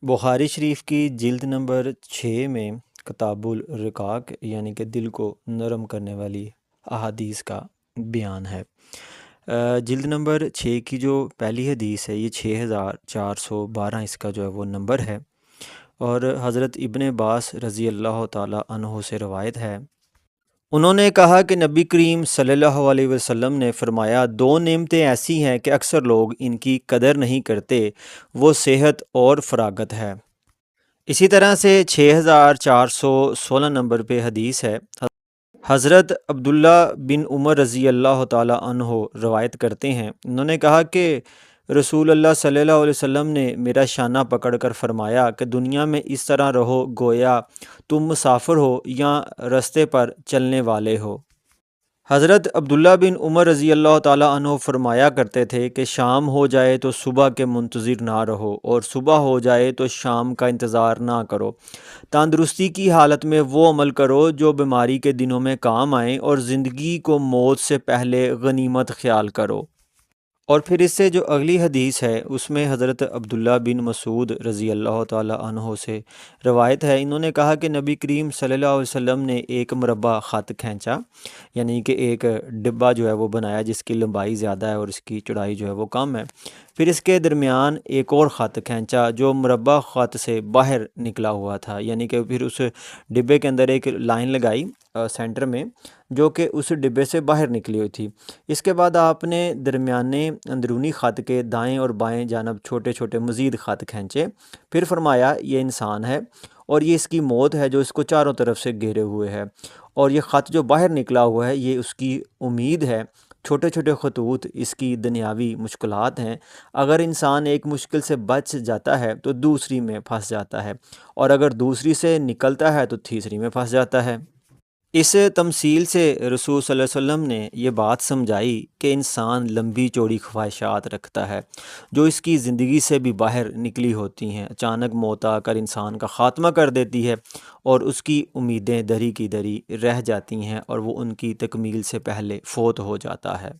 بخاری شریف کی جلد نمبر 6 میں کتاب الرقاق یعنی کہ دل کو نرم کرنے والی احادیث کا بیان ہے۔ جلد نمبر 6 کی جو پہلی حدیث ہے یہ 6412 اس کا جو ہے وہ نمبر ہے، اور حضرت ابن عباس رضی اللہ تعالیٰ عنہ سے روایت ہے۔ انہوں نے کہا کہ نبی کریم صلی اللہ علیہ وسلم نے فرمایا، دو نعمتیں ایسی ہیں کہ اکثر لوگ ان کی قدر نہیں کرتے، وہ صحت اور فراغت ہے۔ اسی طرح سے 6416 نمبر پہ حدیث ہے۔ حضرت عبداللہ بن عمر رضی اللہ تعالیٰ عنہ روایت کرتے ہیں، انہوں نے کہا کہ رسول اللہ صلی اللہ علیہ وسلم نے میرا شانہ پکڑ کر فرمایا کہ دنیا میں اس طرح رہو گویا تم مسافر ہو یا رستے پر چلنے والے ہو۔ حضرت عبداللہ بن عمر رضی اللہ تعالیٰ عنہ فرمایا کرتے تھے کہ شام ہو جائے تو صبح کے منتظر نہ رہو، اور صبح ہو جائے تو شام کا انتظار نہ کرو۔ تندرستی کی حالت میں وہ عمل کرو جو بیماری کے دنوں میں کام آئیں، اور زندگی کو موت سے پہلے غنیمت خیال کرو۔ اور پھر اس سے جو اگلی حدیث ہے اس میں حضرت عبداللہ بن مسعود رضی اللہ تعالیٰ عنہ سے روایت ہے، انہوں نے کہا کہ نبی کریم صلی اللہ علیہ وسلم نے ایک مربع خط کھینچا، یعنی کہ ایک ڈبہ جو ہے وہ بنایا جس کی لمبائی زیادہ ہے اور اس کی چوڑائی جو ہے وہ کم ہے، پھر اس کے درمیان ایک اور خط کھینچا جو مربع خط سے باہر نکلا ہوا تھا، یعنی کہ پھر اس ڈبے کے اندر ایک لائن لگائی سینٹر میں جو کہ اس ڈبے سے باہر نکلی ہوئی تھی۔ اس کے بعد آپ نے درمیانے اندرونی خط کے دائیں اور بائیں جانب چھوٹے چھوٹے مزید خط کھینچے، پھر فرمایا یہ انسان ہے اور یہ اس کی موت ہے جو اس کو چاروں طرف سے گھیرے ہوئے ہے، اور یہ خط جو باہر نکلا ہوا ہے یہ اس کی امید ہے، چھوٹے چھوٹے خطوط اس کی دنیاوی مشکلات ہیں۔ اگر انسان ایک مشکل سے بچ جاتا ہے تو دوسری میں پھنس جاتا ہے، اور اگر دوسری سے نکلتا ہے تو تیسری میں پھنس جاتا ہے۔ اس تمثیل سے رسول صلی اللہ علیہ وسلم نے یہ بات سمجھائی کہ انسان لمبی چوڑی خواہشات رکھتا ہے جو اس کی زندگی سے بھی باہر نکلی ہوتی ہیں، اچانک موت آ کر انسان کا خاتمہ کر دیتی ہے، اور اس کی امیدیں دری کی دری رہ جاتی ہیں اور وہ ان کی تکمیل سے پہلے فوت ہو جاتا ہے۔